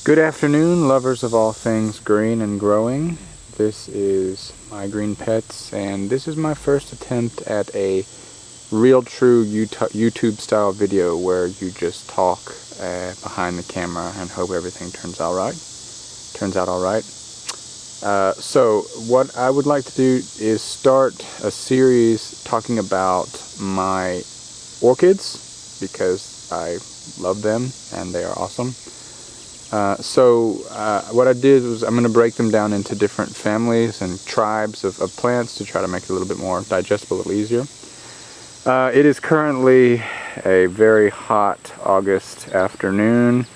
Good afternoon, lovers of all things green and growing. This is My Green Pets, and this is my first attempt at a real true YouTube style video where you just talk behind the camera and hope everything turns out all right. So what I would like to do is start a series talking about my orchids because I love them and they are awesome. What I did was I'm going to break them down into different families and tribes of plants to try to make it a little bit more digestible, a little easier. It is currently a very hot August afternoon,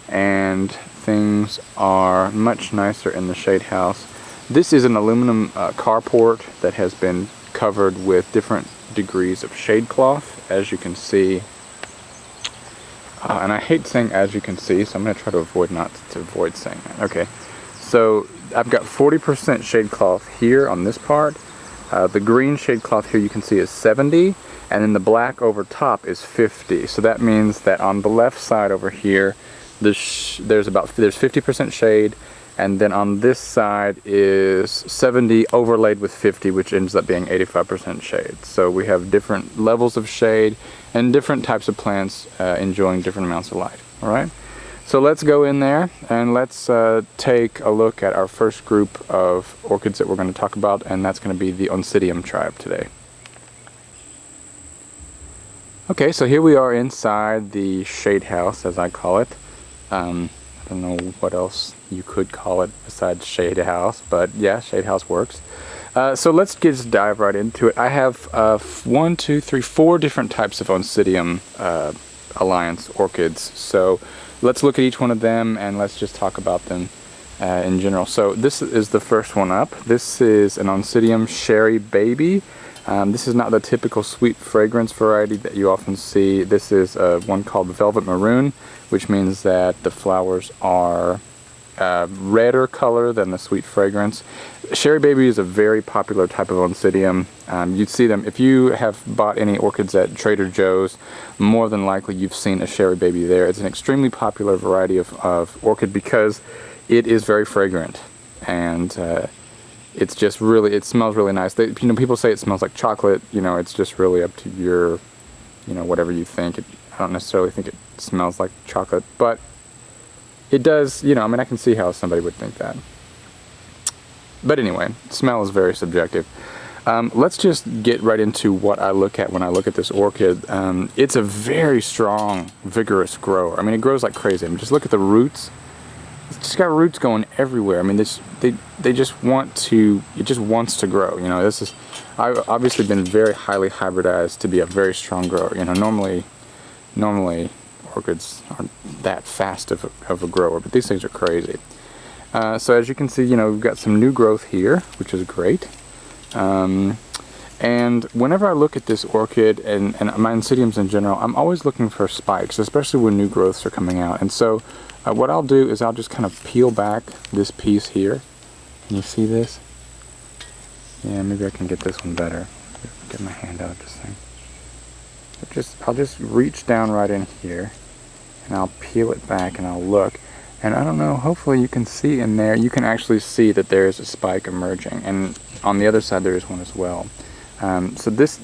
and things are much nicer in the shade house. This is an aluminum carport that has been covered with different degrees of shade cloth, as you can see. And I hate saying "as you can see," so I'm going to try to avoid saying that. Okay, so I've got 40% shade cloth here on this part. The green shade cloth here you can see is 70, and then the black over top is 50. So that means that on the left side over here, there's 50% shade, and then on this side is 70 overlaid with 50, which ends up being 85% shade. So we have different levels of shade and different types of plants enjoying different amounts of light. All right, so let's go in there and let's take a look at our first group of orchids that we're going to talk about, and that's going to be the Oncidium tribe today. Okay, so here we are inside the shade house, as I call it. I don't know what else you could call it besides shade house, but yeah, shade house works. So let's just dive right into it. I have 4 different types of Oncidium Alliance orchids. So let's look at each one of them and let's just talk about them in general. So this is the first one up. This is an Oncidium Sharry baby. This is not the typical sweet fragrance variety that you often see. This is one called Velvet Maroon, which means that the flowers are redder color than the sweet fragrance. Sharry baby is a very popular type of Oncidium. You'd see them if you have bought any orchids at Trader Joe's. More than likely you've seen a Sharry baby there. It's an extremely popular variety of orchid because it is very fragrant, and it's just really, it smells really nice. People say it smells like chocolate. It's just really up to your, whatever you think. I don't necessarily think it smells like chocolate, but it does, I can see how somebody would think that. But anyway, smell is very subjective. Let's just get right into what I look at when I look at this orchid. It's a very strong, vigorous grower. It grows like crazy. Just look at the roots. It's just got roots going everywhere. They just want to, it just wants to grow. I've obviously been very highly hybridized to be a very strong grower. Normally orchids aren't that fast of a grower, but these things are crazy. So as you can see, we've got some new growth here, which is great. And whenever I look at this orchid and my Oncidiums in general, I'm always looking for spikes, especially when new growths are coming out. And so what I'll do is I'll just kind of peel back this piece here. Can you see this? Yeah, maybe I can get this one better. Get my hand out of this thing. I'll just reach down right in here, and I'll peel it back and I'll look. And I don't know, hopefully you can see in there, you can actually see that there's a spike emerging. And on the other side there is one as well. So this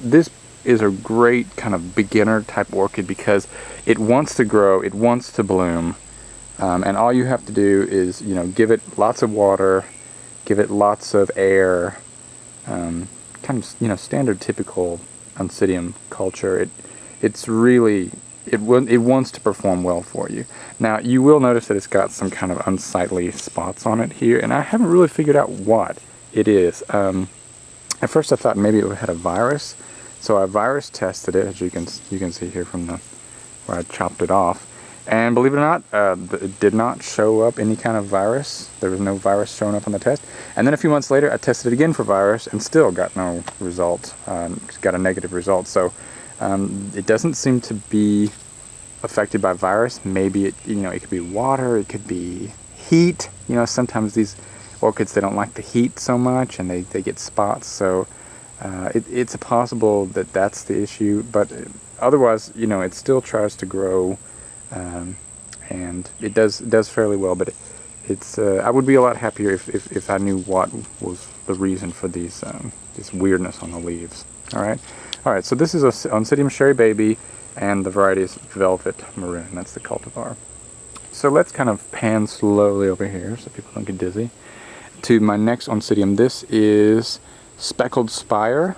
is a great kind of beginner type orchid because it wants to grow, it wants to bloom. And all you have to do is, give it lots of water, give it lots of air, kind of, standard typical Oncidium culture. It wants to perform well for you. Now, you will notice that it's got some kind of unsightly spots on it here, and I haven't really figured out what it is. At first I thought maybe it had a virus, so I virus tested it, as you can see here from where I chopped it off. And believe it or not, it did not show up any kind of virus. There was no virus showing up on the test. And then a few months later, I tested it again for virus and still got no result. Got a negative result. So it doesn't seem to be affected by virus. Maybe it could be water, it could be heat. Sometimes these orchids, they don't like the heat so much and they get spots. So it's possible that that's the issue. But otherwise, it still tries to grow and it does fairly well. But it's I would be a lot happier if I knew what was the reason for these this weirdness on the leaves. All right. So this is a Oncidium Sharry baby, and the variety is Velvet Maroon. That's the cultivar. So let's kind of pan slowly over here so people don't get dizzy to my next Oncidium. This is Speckled Spire,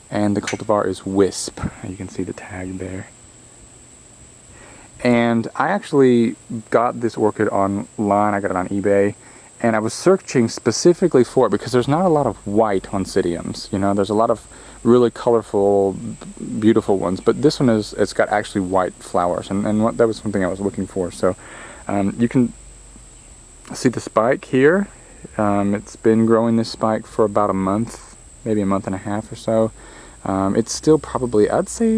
and the cultivar is Wisp. You can see the tag there. And I actually got this orchid online. I got it on eBay, and I was searching specifically for it because there's not a lot of white Oncidiums. You know, there's a lot of really colorful, beautiful ones, but this one it's got actually white flowers, and that was something I was looking for. So you can see the spike here. It's been growing this spike for about a month, maybe a month and a half or so. It's still probably, I'd say,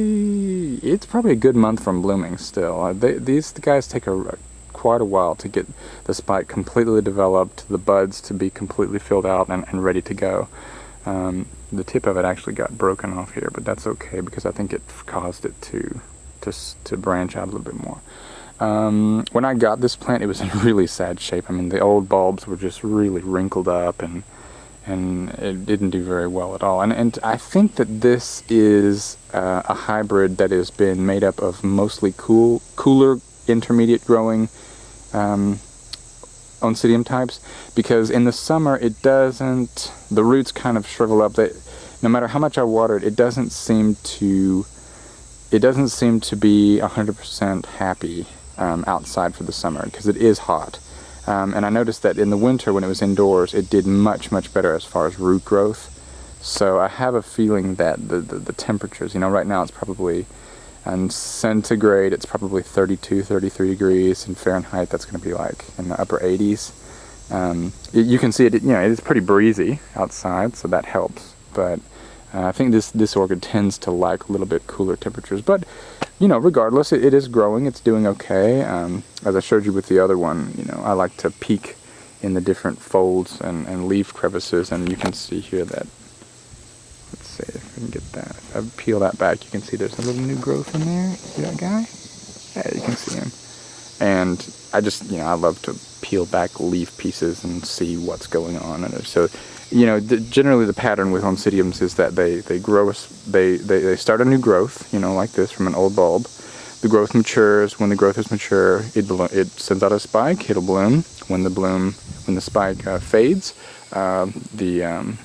it's probably a good month from blooming still. These guys take quite a while to get the spike completely developed, the buds to be completely filled out and ready to go. The tip of it actually got broken off here, but that's okay because I think it caused it to branch out a little bit more. When I got this plant, it was in really sad shape. I mean, the old bulbs were just really wrinkled up, and it didn't do very well at all. And I think that this is a hybrid that has been made up of mostly cooler, intermediate growing Oncidium types, because in the summer the roots kind of shrivel up. No matter how much I water it, it doesn't seem to be 100% happy outside for the summer because it is hot. And I noticed that in the winter when it was indoors, it did much better as far as root growth. So I have a feeling that the temperatures, you know, right now it's probably in centigrade, it's probably 32, 33 degrees. In Fahrenheit, that's going to be like in the upper 80s. You can see it, you know, it's pretty breezy outside, so that helps. But I think this orchid tends to like a little bit cooler temperatures. But, you know, regardless, it is growing. It's doing okay. As I showed you with the other one, you know, I like to peek in the different folds and leaf crevices, and you can see here that, let's see if I can get that. If I peel that back, you can see there's a little new growth in there. See that guy? Yeah, you can see him. And I just, you know, I love to peel back leaf pieces and see what's going on. And so, you know, generally the pattern with Oncidiums is that they start a new growth, you know, like this from an old bulb. The growth matures. When the growth is mature, it sends out a spike. It'll bloom. When the spike fades, the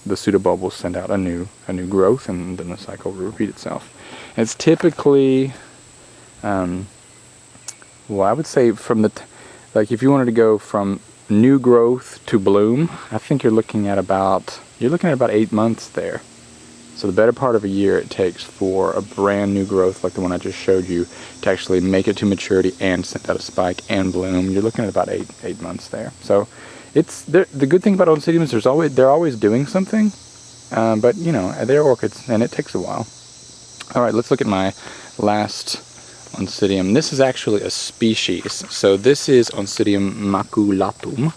pseudobulb will send out a new growth, and then the cycle will repeat itself. And it's typically, well, I would say like if you wanted to go from new growth to bloom, I think you're looking at about 8 months there. So the better part of a year it takes for a brand new growth like the one I just showed you to actually make it to maturity and send out a spike and bloom. You're looking at about eight months there. So the good thing about Oncidiums is they're always doing something, but you know, they're orchids and it takes a while. All right, let's look at my last Oncidium. This is actually a species. So this is Oncidium maculatum.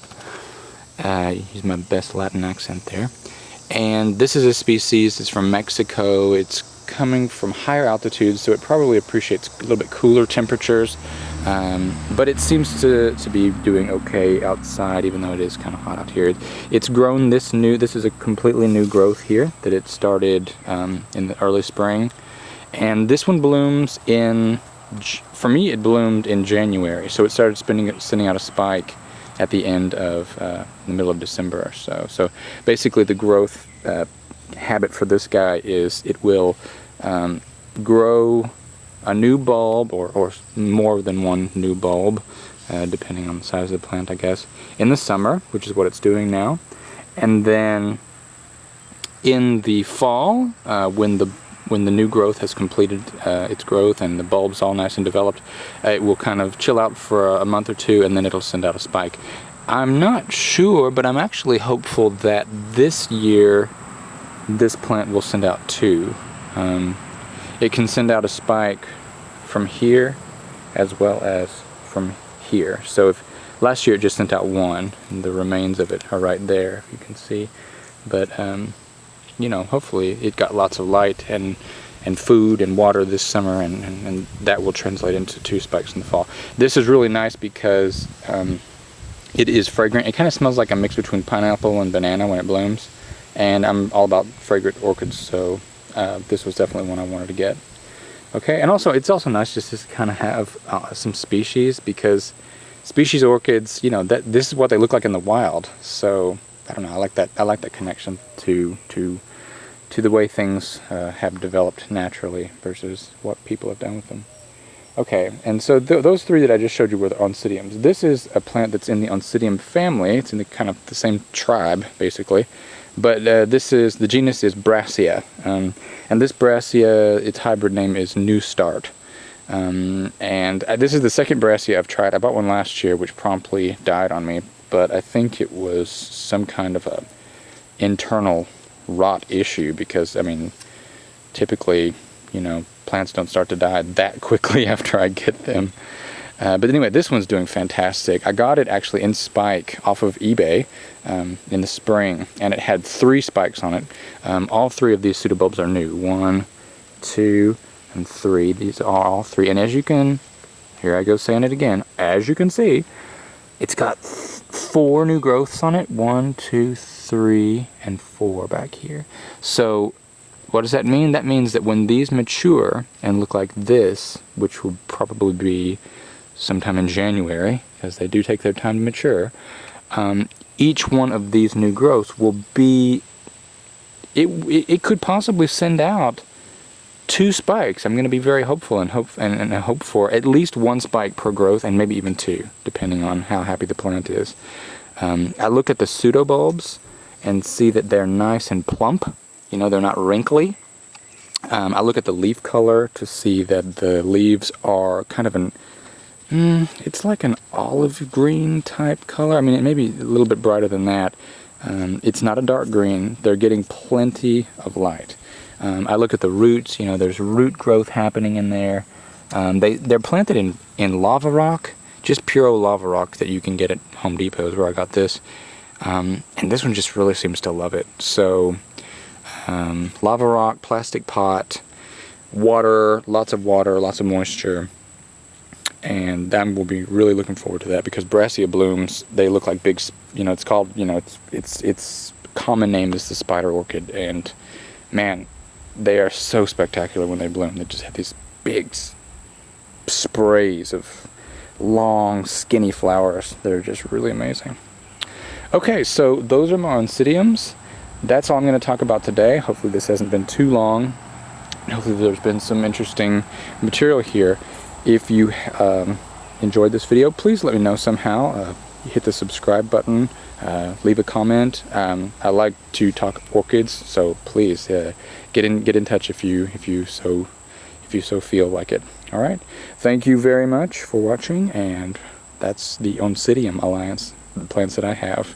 Use my best Latin accent there. And this is a species. It's from Mexico. It's coming from higher altitudes, so it probably appreciates a little bit cooler temperatures. But it seems to be doing okay outside, even though it is kind of hot out here. It's grown this is a completely new growth here that it started in the early spring. And this one blooms for me, it bloomed in January. So it started sending out a spike at the end of the middle of December or so. So basically the growth habit for this guy is it will grow a new bulb or more than one new bulb, depending on the size of the plant, I guess, in the summer, which is what it's doing now. And then in the fall, when the new growth has completed its growth and the bulb's all nice and developed, it will kind of chill out for a month or two, and then it'll send out a spike. I'm not sure, but I'm actually hopeful that this year this plant will send out two. It can send out a spike from here as well as from here. So if last year it just sent out one, and the remains of it are right there, if you can see. But you know, hopefully it got lots of light and and food and water this summer, and that will translate into 2 spikes in the fall. This is really nice because it is fragrant. It kind of smells like a mix between pineapple and banana when it blooms, and I'm all about fragrant orchids, so this was definitely one I wanted to get. Okay, and also it's also nice just to kind of have some species, because species orchids, you know, this is what they look like in the wild. So I don't know, I like that connection to the way things have developed naturally versus what people have done with them. Okay, and so those 3 that I just showed you were the Oncidiums. This is a plant that's in the Oncidium family. It's in the kind of the same tribe, basically. But the genus is Brassia. And this Brassia, its hybrid name is New Start. And this is the second Brassia I've tried. I bought one last year, which promptly died on me. But I think it was some kind of a internal rot issue, because, I mean, typically, you know, plants don't start to die that quickly after I get them. But anyway, this one's doing fantastic. I got it actually in spike off of eBay in the spring, and it had 3 spikes on it. All 3 of these pseudobulbs are new. 1, 2, and 3. These are all 3. And as you can, here I go saying it again, as you can see, it's got 4 new growths on it. 1, 2, 3, and 4 back here. So what does that mean? That means that when these mature and look like this, which will probably be sometime in January, because they do take their time to mature, each one of these new growths will be, it could possibly send out 2 spikes. I'm going to be very hopeful and hope for at least 1 spike per growth, and maybe even 2, depending on how happy the plant is. I look at the pseudobulbs and see that they're nice and plump. You know, they're not wrinkly. I look at the leaf color to see that the leaves are kind of it's like an olive green type color. I mean, it may be a little bit brighter than that. It's not a dark green. They're getting plenty of light. I look at the roots. You know, there's root growth happening in there. They're planted in lava rock, just pure lava rock that you can get at Home Depot is where I got this. And this one just really seems to love it. So lava rock, plastic pot, water, lots of moisture, and that will be really looking forward to that, because Brassia blooms, they look like big, you know, it's called, you know, its common name is the spider orchid, and man, they are so spectacular when they bloom. They just have these big sprays of long, skinny flowers that are just really amazing. Okay, so those are my Oncidiums. That's all I'm going to talk about today. Hopefully this hasn't been too long. Hopefully there's been some interesting material here. If you enjoyed this video, please let me know somehow. Hit the subscribe button, leave a comment. I like to talk orchids, so please get in touch if you so feel like it. All right. Thank you very much for watching, and that's the Oncidium Alliance, the plants that I have.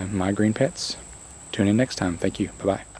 My green pets. Tune in next time. Thank you. Bye-bye.